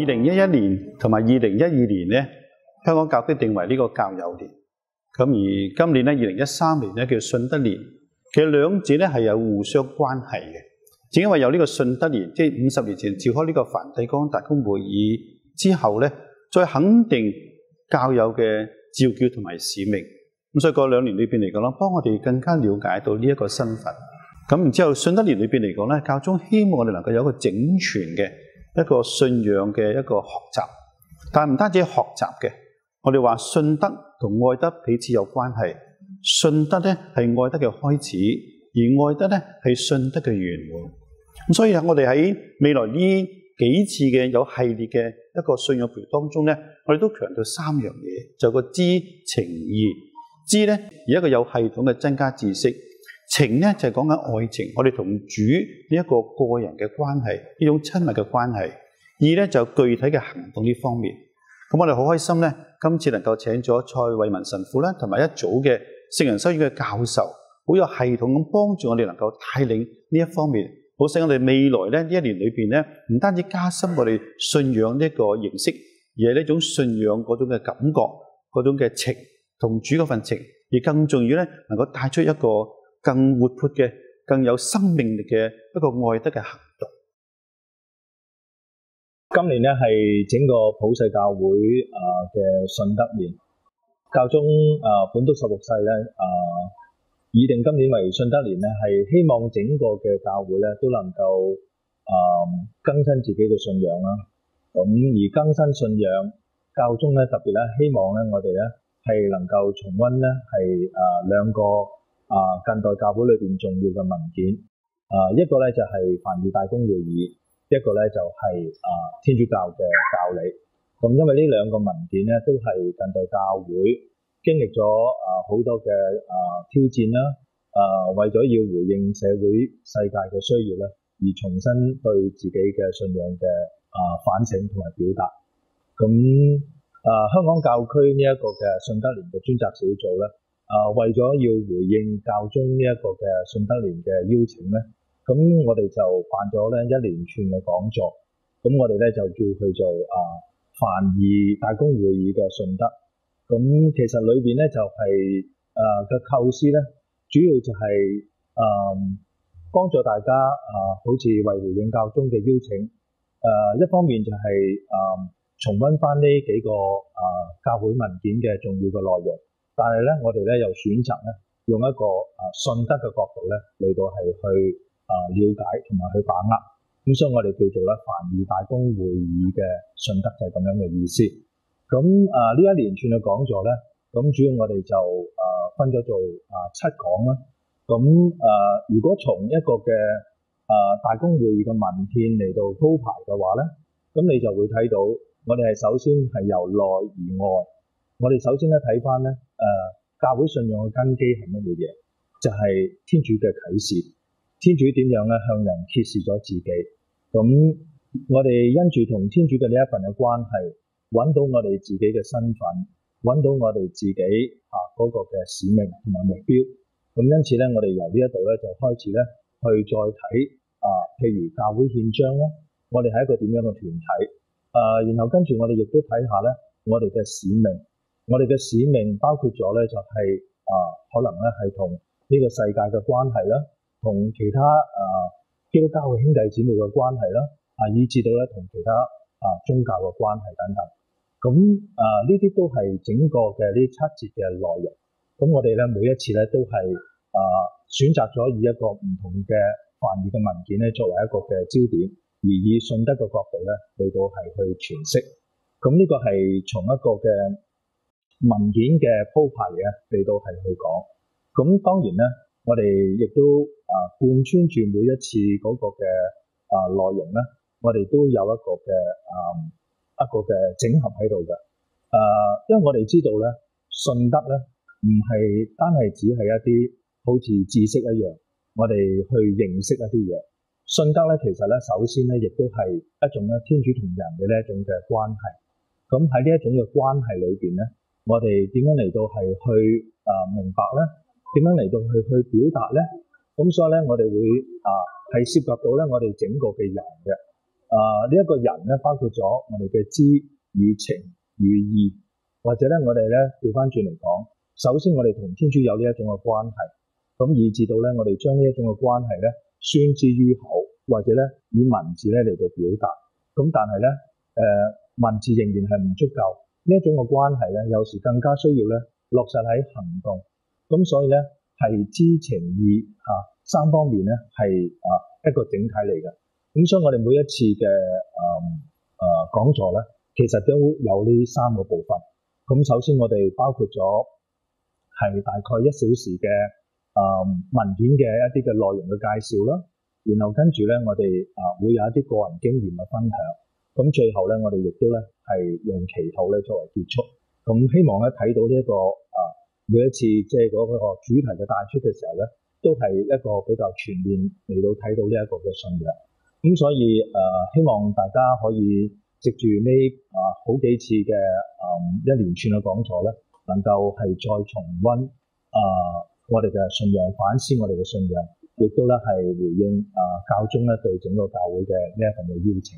2011年同埋2012年咧，香港教區定為呢個教友年。咁而今年咧，2013年咧叫信德年。其實兩者咧係有互相關係嘅。正因為有呢個信德年，即係50年前召開呢個梵蒂岡大公會議之後咧，再肯定教友嘅召叫同埋使命。咁所以嗰2年裏邊嚟講啦，幫我哋更加了解到呢一個身份。咁然之後信德年裏邊嚟講咧，教宗希望我哋能夠有一個整全嘅一個信仰嘅一個學習，但係唔單止係學習嘅，我哋話信德同愛德彼此有關係。信德咧係愛德嘅開始，而愛德咧係信德嘅圓滿。咁所以我哋喺未來呢幾次嘅有系列嘅一個信仰培育當中咧，我哋都強調3樣嘢，就個知情意。知咧而一個有系統嘅增加知識，情咧就係講緊愛情，我哋同主呢一個個人嘅關係，呢種親密嘅關係。意咧就具體嘅行動呢方面。咁我哋好開心咧，今次能夠請咗蔡惠文神父啦，同埋一組嘅聖人修院嘅教授，好有系統咁幫助我哋能夠帶領呢一方面，好使我哋未來咧呢1年裏邊咧，唔單止加深我哋信仰呢一個認識，而係呢種信仰嗰種嘅感覺，嗰種嘅情同主嗰份情，而更重要咧，能夠帶出一個更活潑嘅、更有生命力嘅一個愛德嘅行動。今年咧係整個普世教會嘅信德年，教宗本篤16世咧擬定今年為信德年咧，係希望整個嘅教會咧都能夠更新自己嘅信仰啦。咁而更新信仰，教宗咧特別咧希望咧我哋咧係能夠重溫咧係兩個近代教會裏邊重要嘅文件，一個咧就係梵二大公會議。一個咧就係天主教嘅教理，咁因為呢兩個文件咧都係近代教會經歷咗好多嘅挑戰啦，為咗要回應社會世界嘅需要咧，而重新對自己嘅信仰嘅反省同埋表達。咁香港教區呢一個嘅信德年嘅專責小組咧，為咗要回應教宗呢一個嘅信德年嘅邀請咧。咁我哋就辦咗咧一連串嘅講座，咁我哋咧就叫佢做梵二大公會議嘅信德。咁其實裏邊咧就係嘅構思咧，主要就係幫助大家好似為回應教宗嘅邀請，一方面就係重溫翻呢幾個教會文件嘅重要嘅內容，但係咧我哋咧又選擇咧用一個信德嘅角度咧嚟到係去了解同埋去把握，咁所以我哋叫做咧梵二大公會議嘅信德就係咁樣嘅意思。咁呢一連串嘅講座咧，咁主要我哋就分咗做7講啦。咁如果從一個嘅大公會議嘅文獻嚟到鋪排嘅話咧，咁你就會睇到我哋係首先係由內而外，我哋首先咧睇翻咧教會信仰嘅根基係乜嘢嘢，就係天主嘅啟示。天主點樣咧向人揭示咗自己？咁我哋因住同天主嘅呢一份嘅關係，揾到我哋自己嘅身份，揾到我哋自己嗰個嘅使命同埋目標。咁因此咧，我哋由呢一度咧就開始咧去再睇譬如教會憲章啦，我哋係一個點樣嘅團體？然後跟住我哋亦都睇下咧我哋嘅使命。我哋嘅使命包括咗咧就係可能咧係同呢個世界嘅關係啦。同其他基督教嘅兄弟姊妹嘅關係啦，以至到咧同其他宗教嘅關係等等。咁呢啲都係整個嘅呢7節嘅內容。咁我哋咧每一次咧都係選擇咗以一個唔同嘅梵二嘅文件咧作為一個嘅焦點，而以信德嘅角度咧嚟到係去詮釋。咁呢個係從一個嘅文件嘅鋪排嚟到係去講。咁當然咧。我哋亦都貫穿住每一次嗰個嘅內容咧，我哋都有一個嘅整合喺度嘅。因為我哋知道咧，信德咧唔係單係只係一啲好似知識一樣，我哋去認識一啲嘢。信德咧其實咧首先咧亦都係一種咧天主同人嘅呢一種嘅關係。咁喺呢一種嘅關係裏邊咧，我哋點樣嚟到係去明白咧？點樣嚟到去表達咧？咁所以咧，我哋會係涉及到咧我哋整個嘅人嘅。呢一個人咧，包括咗我哋嘅知與情與義，或者咧我哋咧調翻轉嚟講，首先我哋同天主有呢一種嘅關係，咁以至到咧我哋將呢一種嘅關係咧宣之於口，或者咧以文字咧嚟到表達。咁但係咧文字仍然係唔足夠，呢一種嘅關係咧有時更加需要咧落實喺行動。咁所以咧係知情義三方面咧係一個整體嚟嘅。咁所以我哋每一次嘅講座咧，其實都有呢三個部分。咁首先我哋包括咗係大概1小時嘅文件嘅一啲嘅內容嘅介紹啦，然後跟住咧我哋會有一啲個人經驗嘅分享。咁最後咧我哋亦都咧係用祈禱咧作為結束。咁希望咧睇到呢一個每一次即係嗰個主題嘅帶出嘅時候咧，都係一個比較全面嚟到睇到呢一個嘅信仰。咁所以希望大家可以藉住呢好幾次嘅一連串嘅講座咧，能夠係再重溫我哋嘅信仰，反思我哋嘅信仰，亦都咧係回應教宗咧對整個教會嘅呢一份嘅邀請。